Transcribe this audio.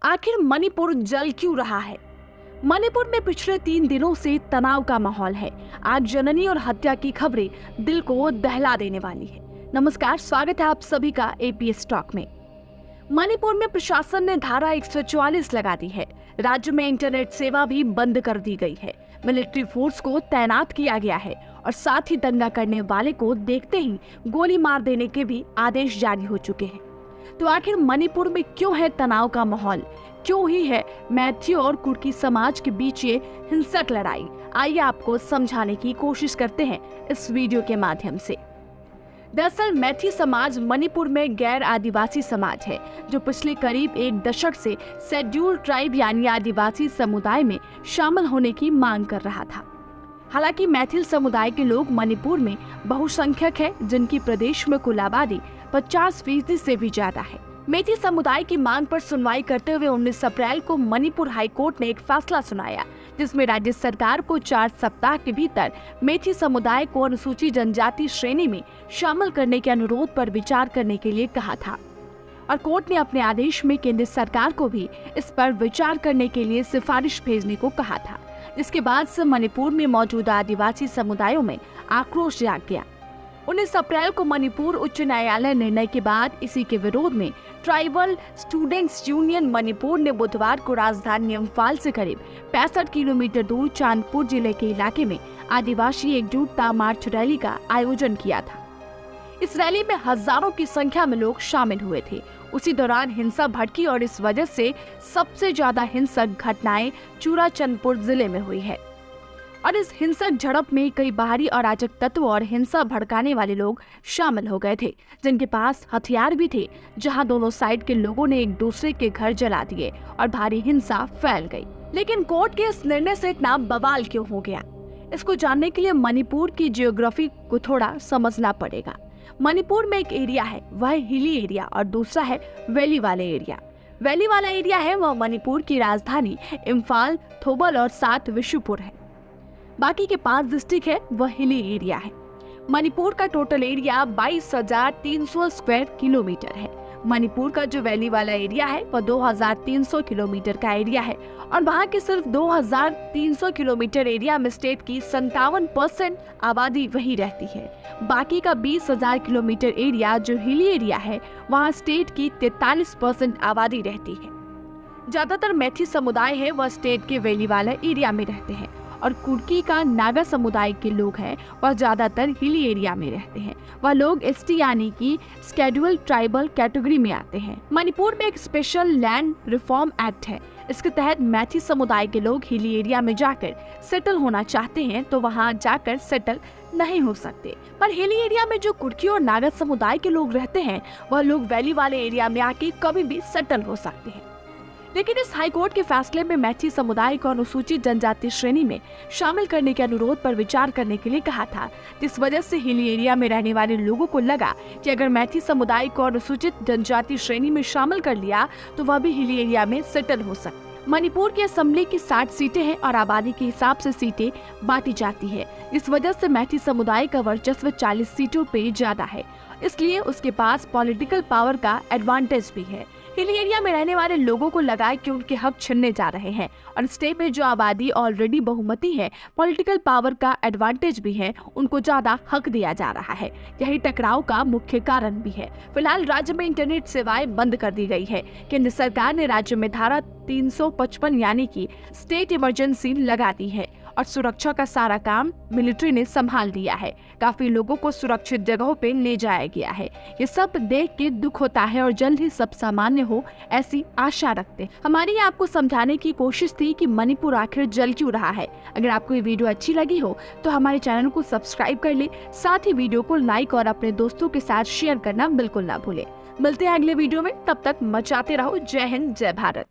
आखिर मणिपुर जल क्यों रहा है? मणिपुर में पिछले 3 दिनों से तनाव का माहौल है। आगजनी और हत्या की खबरें दिल को दहला देने वाली है। नमस्कार, स्वागत है आप सभी का एपीएस टॉक में। मणिपुर में प्रशासन ने धारा 144 लगा दी है। राज्य में इंटरनेट सेवा भी बंद कर दी गई है। मिलिट्री फोर्स को तैनात किया गया है और साथ ही दंगा करने वाले को देखते ही गोली मार देने के भी आदेश जारी हो चुके हैं। तो आखिर मणिपुर में क्यों है तनाव का माहौल? क्यों ही है मैथी और कुर्की समाज के बीच ये हिंसक लड़ाई? आइए आपको समझाने की कोशिश करते हैं इस वीडियो के माध्यम से। दरअसल मैथी समाज मणिपुर में गैर आदिवासी समाज है जो पिछले करीब 1 दशक से शेड्यूल ट्राइब यानी आदिवासी समुदाय में शामिल होने की मांग कर रहा था। हालांकि मैथिल समुदाय के लोग मणिपुर में बहुसंख्यक है, जिनकी प्रदेश में कुल आबादी 50% से भी ज्यादा है। मैथी समुदाय की मांग पर सुनवाई करते हुए 19 अप्रैल को मणिपुर हाईकोर्ट ने एक फैसला सुनाया, जिसमें राज्य सरकार को 4 सप्ताह के भीतर मैथी समुदाय को अनुसूचित जनजाति श्रेणी में शामिल करने के अनुरोध पर विचार करने के लिए कहा था। और कोर्ट ने अपने आदेश में केंद्र सरकार को भी इस पर विचार करने के लिए सिफारिश भेजने को कहा था, जिसके बाद से मणिपुर में मौजूद आदिवासी समुदायों में आक्रोश जाग गया। 19 अप्रैल को मणिपुर उच्च न्यायालय निर्णय के बाद इसी के विरोध में ट्राइबल स्टूडेंट्स यूनियन मणिपुर ने बुधवार को राजधानी इम्फाल से करीब 65 किलोमीटर दूर चांदपुर जिले के इलाके में आदिवासी एकजुटता मार्च रैली का आयोजन किया था। इस रैली में हजारों की संख्या में लोग शामिल हुए थे। उसी दौरान हिंसा भड़की और इस वजह से सबसे ज्यादा हिंसक घटनाएं चूराचंदपुर जिले में हुई है। और इस हिंसक झड़प में कई बाहरी अराजक तत्व और हिंसा भड़काने वाले लोग शामिल हो गए थे, जिनके पास हथियार भी थे। जहां दोनों साइड के लोगों ने एक दूसरे के घर जला दिए और भारी हिंसा फैल गई। लेकिन कोर्ट के इस निर्णय से इतना बवाल क्यों हो गया? इसको जानने के लिए मणिपुर की जियोग्राफी को थोड़ा समझना पड़ेगा। मणिपुर में एक एरिया है, वह हिली एरिया, और दूसरा है वैली वाले एरिया। वैली वाला एरिया है वह मणिपुर की राजधानी इम्फाल, थोबल और 7 विशुपुर है। बाकी के 5 डिस्ट्रिक्ट है वह हिली एरिया है। मणिपुर का टोटल एरिया 22,300 स्क्वायर किलोमीटर है। मणिपुर का जो वैली वाला एरिया है वह 2,300 किलोमीटर का एरिया है और वहाँ के सिर्फ 2,300 किलोमीटर एरिया में स्टेट की 57% आबादी वही रहती है। बाकी का 20,000 किलोमीटर एरिया जो हिली एरिया है वहाँ स्टेट की 43% आबादी रहती है। ज्यादातर मैथी समुदाय है वह स्टेट के वैली वाला एरिया में रहते हैं और कुर्की का नागा समुदाय के लोग हैं वह ज्यादातर हिली एरिया में रहते हैं। वह लोग एसटी यानी कि शेड्यूल ट्राइबल कैटेगरी में आते हैं। मणिपुर में एक स्पेशल लैंड रिफॉर्म एक्ट है। इसके तहत मैथी समुदाय के लोग हिली एरिया में जाकर सेटल होना चाहते हैं तो वहां जाकर सेटल नहीं हो सकते, पर हिली एरिया में जो कुर्की और नागा समुदाय के लोग रहते हैं वह लोग वैली वाले एरिया में आके कभी भी सेटल हो सकते हैं। लेकिन इस हाईकोर्ट के फैसले में मैथी समुदाय को अनुसूचित जनजाति श्रेणी में शामिल करने के अनुरोध पर विचार करने के लिए कहा था, जिस वजह से हिली एरिया में रहने वाले लोगों को लगा कि अगर मैथी समुदाय को अनुसूचित जनजाति श्रेणी में शामिल कर लिया तो वह भी हिली एरिया में सेटल हो सकते। मणिपुर की असेंबली की 60 सीटें हैं और आबादी के हिसाब से सीटें बांटी जाती है। इस वजह से मैथी समुदाय का वर्चस्व 40 सीटों पे ज्यादा है, इसलिए उसके पास पॉलिटिकल पावर का एडवांटेज भी है। हिली एरिया में रहने वाले लोगों को लगा कि उनके हक छिनने जा रहे हैं और स्टेट में जो आबादी ऑलरेडी बहुमती है, पॉलिटिकल पावर का एडवांटेज भी है, उनको ज्यादा हक दिया जा रहा है। यही टकराव का मुख्य कारण भी है। फिलहाल राज्य में इंटरनेट सेवाएं बंद कर दी गई है। केंद्र सरकार ने राज्य में धारा 355 यानी कि स्टेट इमरजेंसी लगा दी है और सुरक्षा का सारा काम मिलिट्री ने संभाल दिया है। काफी लोगों को सुरक्षित जगहों पे ले जाया गया है। ये सब देख के दुख होता है और जल्द ही सब सामान्य हो ऐसी आशा रखते हैं। हमारी आपको समझाने की कोशिश थी कि मणिपुर आखिर जल क्यों रहा है। अगर आपको ये वीडियो अच्छी लगी हो तो हमारे चैनल को सब्सक्राइब कर ले, साथ ही वीडियो को लाइक और अपने दोस्तों के साथ शेयर करना बिल्कुल ना भूले। मिलते हैं अगले वीडियो में, तब तक मचाते रहो। जय हिंद, जय भारत।